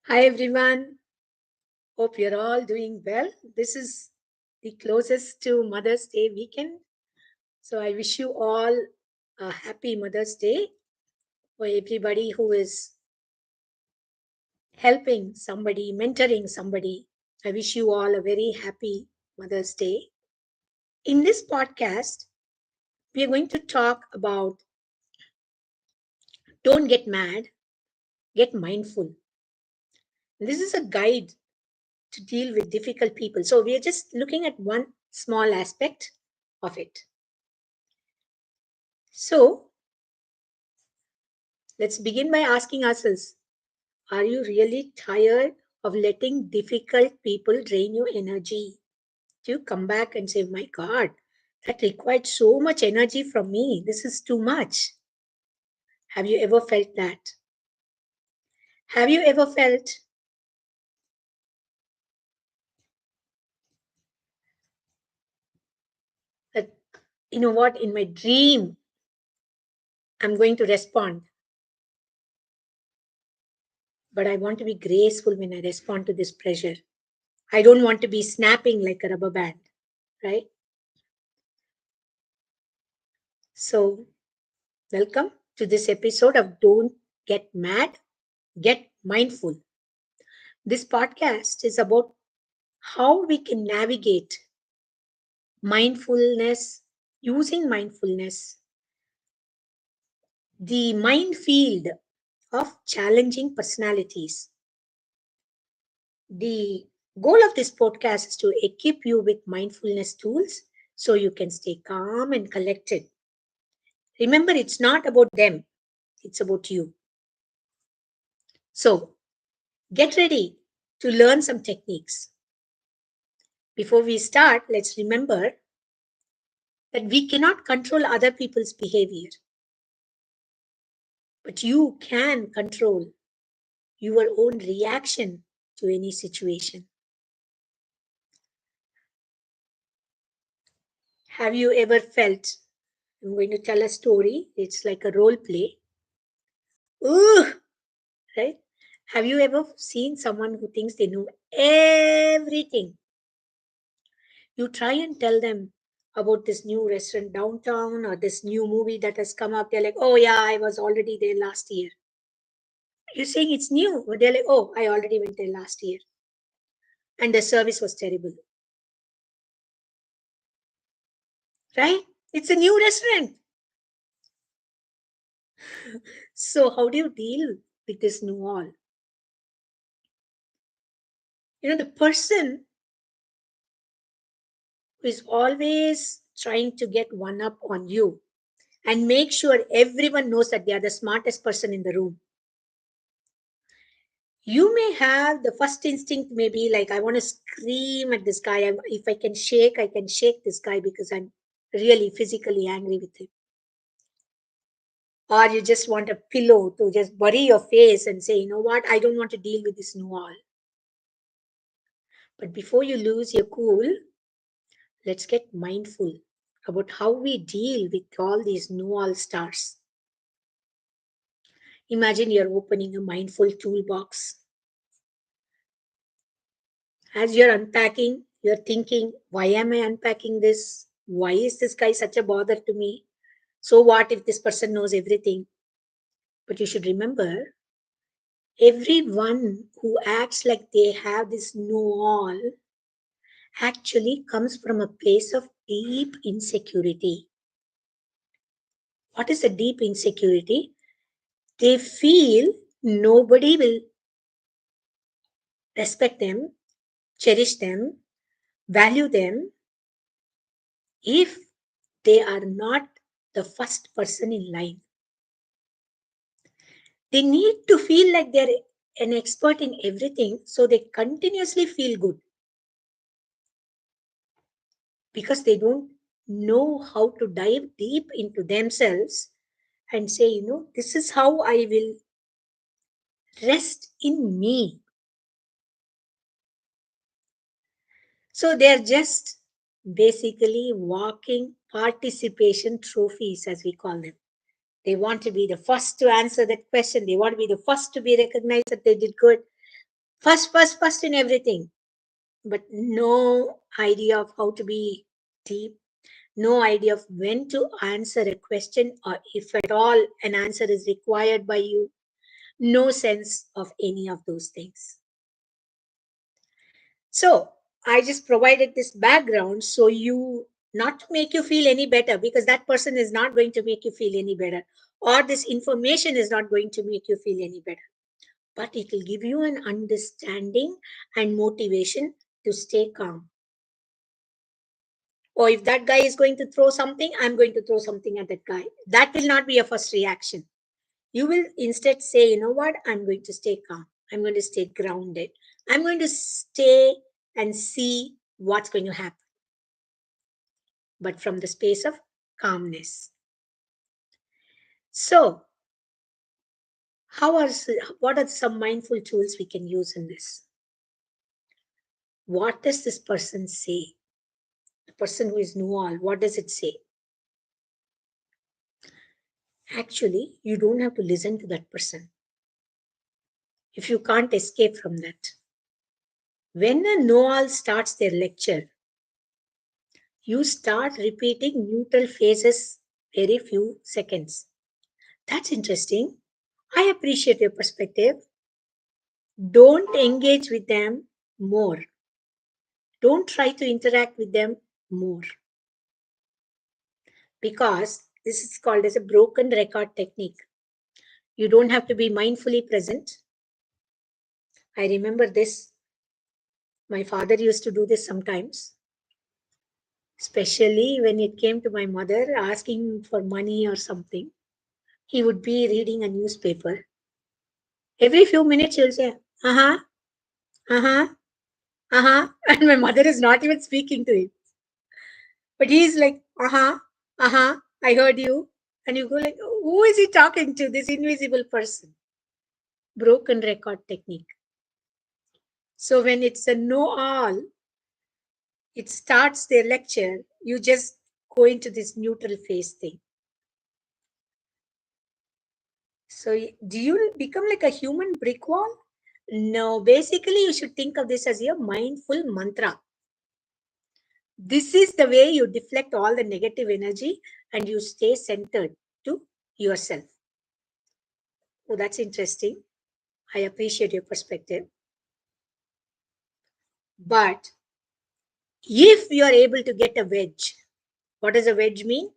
Hi everyone. Hope you're all doing well. This is the closest to Mother's Day weekend. So I wish you all a happy Mother's Day for everybody who is helping somebody, mentoring somebody. I wish you all a very happy Mother's Day. In this podcast, we are going to talk about don't get mad, get mindful. This is a guide to deal with difficult people. So we are just looking at one small aspect of it. So let's begin by asking ourselves, are you really tired of letting difficult people drain your energy? Do you come back and say, my God, that required so much energy from me. This is too much. Have you ever felt that? Have you ever felt that, you know what, in my dream, I'm going to respond, but I want to be graceful when I respond to this pressure. I don't want to be snapping like a rubber band, right? So, welcome to this episode of Don't Get Mad, Get Mindful. This podcast is about how we can navigate mindfulness, using mindfulness, the minefield of challenging personalities. The goal of this podcast is to equip you with mindfulness tools so you can stay calm and collected. Remember, it's not about them, it's about you. So, get ready to learn some techniques. Before we start, let's remember that we cannot control other people's behavior, but you can control your own reaction to any situation. Have you ever felt? I'm going to tell a story. It's like a role play. Ooh, right? Have you ever seen someone who thinks they know everything? You try and tell them about this new restaurant downtown or this new movie that has come up. They're like, oh, yeah, I was already there last year. You're saying it's new, but they're like, oh, I already went there last year. And the service was terrible. Right? It's a new restaurant. So, how do you deal with this new all? The person who is always trying to get one up on you and make sure everyone knows that they are the smartest person in the room. You may have the first instinct, maybe like, I want to scream at this guy. If I can shake this guy because I'm really physically angry with him. Or you just want a pillow to just bury your face and say, you know what, I don't want to deal with this nual. But before you lose your cool, let's get mindful about how we deal with all these nual stars. Imagine you're opening a mindful toolbox. As you're unpacking, you're thinking, why am I unpacking this? Why is this guy such a bother to me? So what if this person knows everything? But you should remember, everyone who acts like they have this know-all actually comes from a place of deep insecurity. What is a deep insecurity? They feel nobody will respect them, cherish them, value them if they are not the first person in line. They need to feel like they're an expert in everything so they continuously feel good because they don't know how to dive deep into themselves and say, this is how I will rest in me. So they're just basically walking participation trophies, as we call them. They want to be the first to answer that question. They want to be the first to be recognized that they did good. First in everything, but no idea of how to be deep, no idea of when to answer a question or if at all an answer is required by you, no sense of any of those things. So I just provided this background so you, not to make you feel any better, because that person is not going to make you feel any better, or this information is not going to make you feel any better, but it will give you an understanding and motivation to stay calm. Or if that guy is going to throw something, I'm going to throw something at that guy. That will not be your first reaction. You will instead say, you know what, I'm going to stay calm. I'm going to stay grounded. I'm going to stay and see what's going to happen, but from the space of calmness. So, what are some mindful tools we can use in this? What does this person say? The person who is know-all, what does it say? Actually, you don't have to listen to that person if you can't escape from that. When a know-all starts their lecture, you start repeating neutral phrases very few seconds. That's interesting. I appreciate your perspective. Don't engage with them more. Don't try to interact with them more. Because this is called as a broken record technique. You don't have to be mindfully present. I remember this. My father used to do this sometimes, especially when it came to my mother asking for money or something. He would be reading a newspaper. Every few minutes, he'll say, uh huh, uh huh, uh huh. And my mother is not even speaking to him. But he's like, uh huh, I heard you. And you go like, who is he talking to? This invisible person. Broken record technique. So when it's a know-all, it starts their lecture, you just go into this neutral phase thing. So do you become like a human brick wall? No, basically you should think of this as your mindful mantra. This is the way you deflect all the negative energy and you stay centered to yourself. Oh, that's interesting. I appreciate your perspective. But if you are able to get a wedge, what does a wedge mean?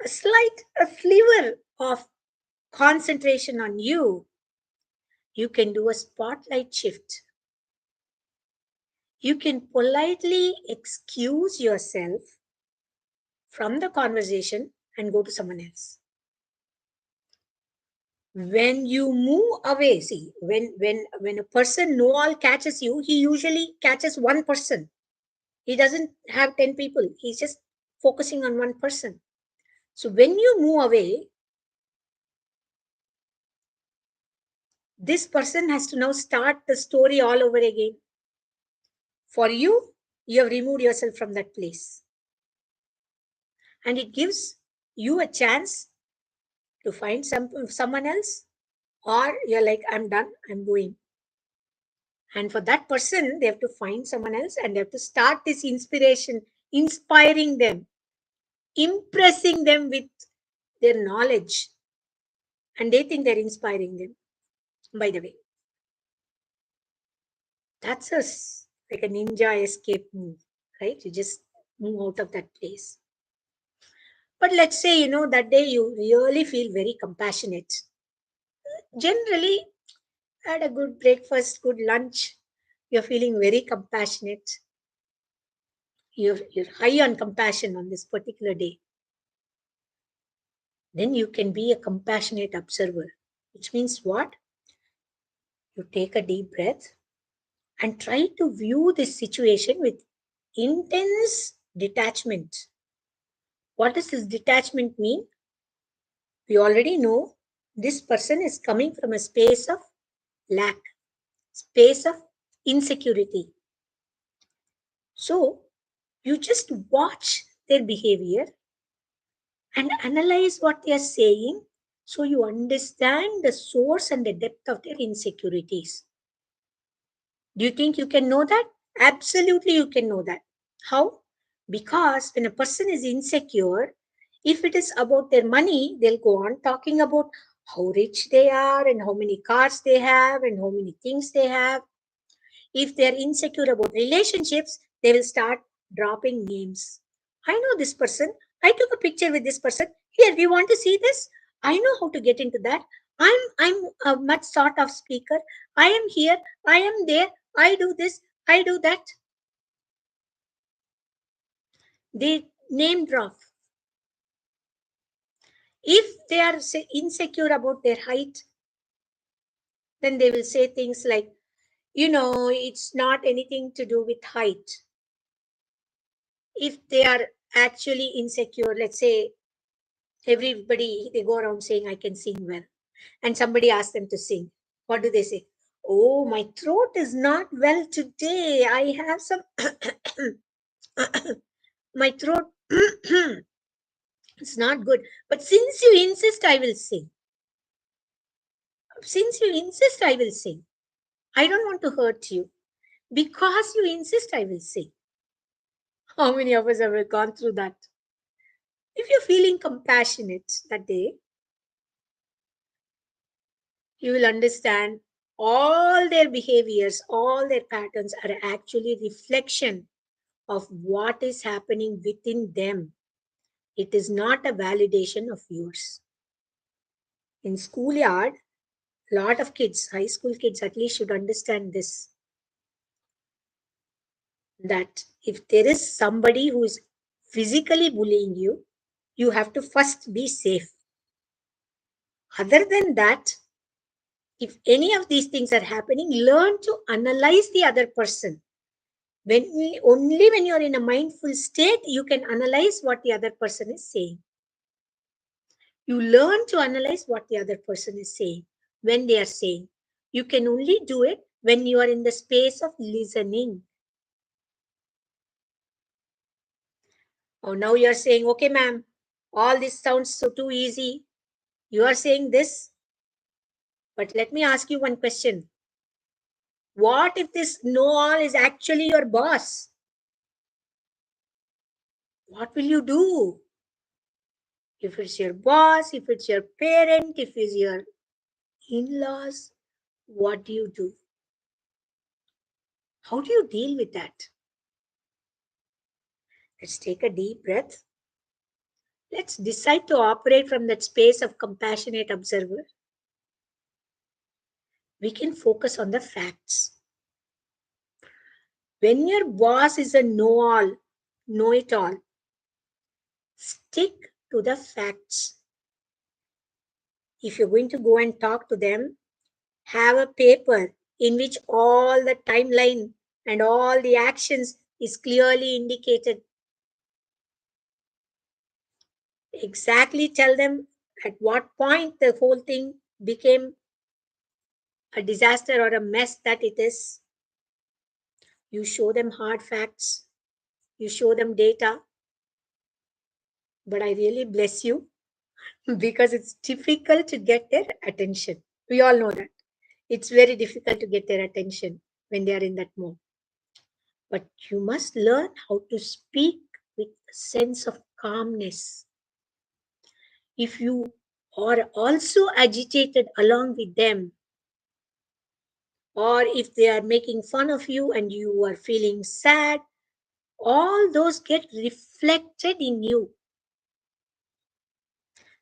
A sliver of concentration on you, you can do a spotlight shift. You can politely excuse yourself from the conversation and go to someone else. When you move away, see, when a person know-all catches you, he usually catches one person. He doesn't have 10 people. He's just focusing on one person. So when you move away, this person has to now start the story all over again. For you, you have removed yourself from that place. And it gives you a chance to find someone else, or you're like, I'm done, I'm going. And for that person, they have to find someone else and they have to start this inspiration, inspiring them, impressing them with their knowledge. And they think they're inspiring them, by the way. That's like a ninja escape move, right? You just move out of that place. But let's say, that day you really feel very compassionate. Generally, had a good breakfast, good lunch, you're feeling very compassionate. You're high on compassion on this particular day. Then you can be a compassionate observer, which means what? You take a deep breath and try to view this situation with intense detachment. What does this detachment mean? We already know this person is coming from a space of lack, space of insecurity. So you just watch their behavior and analyze what they are saying so you understand the source and the depth of their insecurities. Do you think you can know that? Absolutely, you can know that. How? Because when a person is insecure, if it is about their money, they'll go on talking about how rich they are and how many cars they have and how many things they have. If they're insecure about relationships, they will start dropping names. I know this person. I took a picture with this person. Here, do you want to see this? I know how to get into that. I'm a much sort of speaker. I am here. I am there. I do this. I do that. They name drop. If they are insecure about their height, then they will say things like, it's not anything to do with height. If they are actually insecure, let's say everybody, they go around saying, I can sing well. And somebody asks them to sing. What do they say? Oh, my throat is not well today. I have some, my throat, it's not good. But since you insist, I will sing. Since you insist, I will sing. I don't want to hurt you. Because you insist, I will sing. How many of us have gone through that? If you're feeling compassionate that day, you will understand all their behaviors, all their patterns are actually reflection of what is happening within them. It is not a validation of yours. In schoolyard, a lot of kids, high school kids at least, should understand this, that if there is somebody who is physically bullying you, you have to first be safe. Other than that, if any of these things are happening, learn to analyze the other person. Only when you're in a mindful state, you can analyze what the other person is saying. You learn to analyze what the other person is saying when they are saying. You can only do it when you are in the space of listening. Oh, now you're saying, okay, ma'am, all this sounds so too easy. You are saying this, but let me ask you one question. What if this know-all is actually your boss? What will you do? If it's your boss, if it's your parent, if it's your in-laws, what do you do? How do you deal with that? Let's take a deep breath. Let's decide to operate from that space of compassionate observer. We can focus on the facts. When your boss is a know-all, know-it-all, stick to the facts. If you're going to go and talk to them, have a paper in which all the timeline and all the actions is clearly indicated. Exactly tell them at what point the whole thing became a disaster or a mess that it is. You show them hard facts, you show them data. But I really bless you because it's difficult to get their attention. We all know that. It's very difficult to get their attention when they are in that mode. But you must learn how to speak with a sense of calmness. If you are also agitated along with them, or if they are making fun of you and you are feeling sad, all those get reflected in you.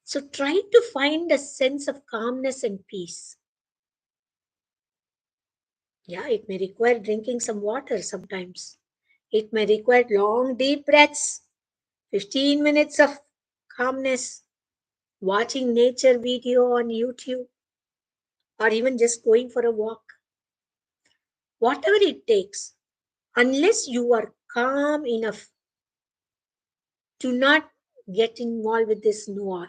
So try to find a sense of calmness and peace. Yeah, it may require drinking some water sometimes. It may require long, deep breaths, 15 minutes of calmness, watching nature video on YouTube, or even just going for a walk. Whatever it takes, unless you are calm enough to not get involved with this noir.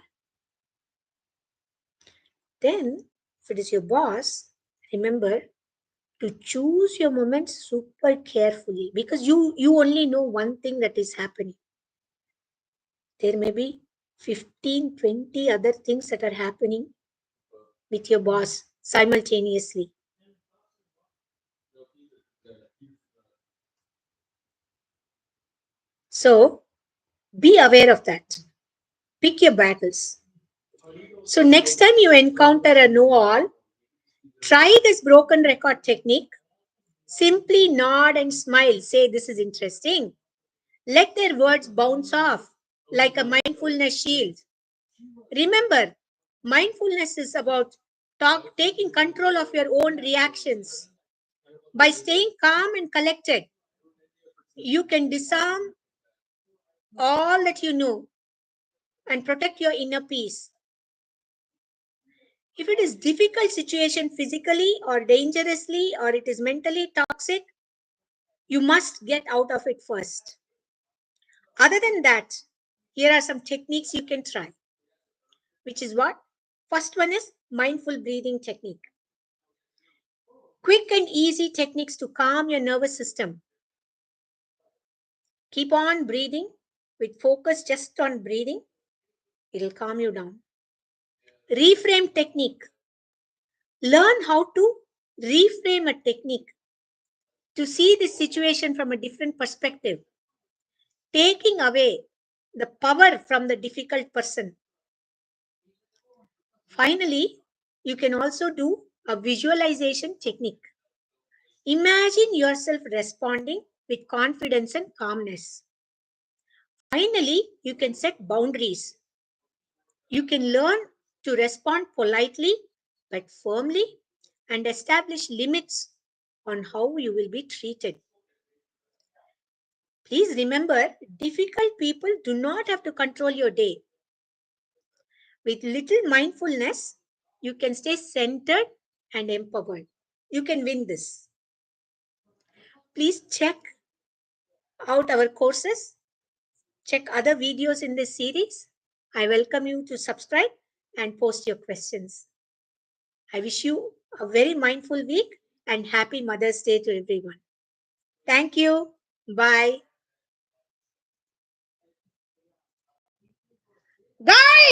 Then, if it is your boss, remember to choose your moments super carefully because you only know one thing that is happening. There may be 15, 20 other things that are happening with your boss simultaneously. So be aware of that. Pick your battles. So next time you encounter a know-all, try this broken record technique. Simply nod and smile. Say, this is interesting. Let their words bounce off like a mindfulness shield. Remember, mindfulness is about taking control of your own reactions. By staying calm and collected, you can disarm all that you know and protect your inner peace. If it is difficult situation physically or dangerously or it is mentally toxic, you must get out of it first. Other than that, here are some techniques you can try, which is what? First one is mindful breathing technique. Quick and easy techniques to calm your nervous system. Keep on breathing with focus just on breathing. It'll calm you down. Reframe technique. Learn how to reframe a technique to see the situation from a different perspective, taking away the power from the difficult person. Finally, you can also do a visualization technique. Imagine yourself responding with confidence and calmness. Finally, you can set boundaries. You can learn to respond politely but firmly and establish limits on how you will be treated. Please remember, difficult people do not have to control your day. With little mindfulness, you can stay centered and empowered. You can win this. Please check out our courses, check other videos in this series. I welcome you to subscribe and post your questions. I wish you a very mindful week and happy Mother's Day to everyone. Thank you. Bye. Guys!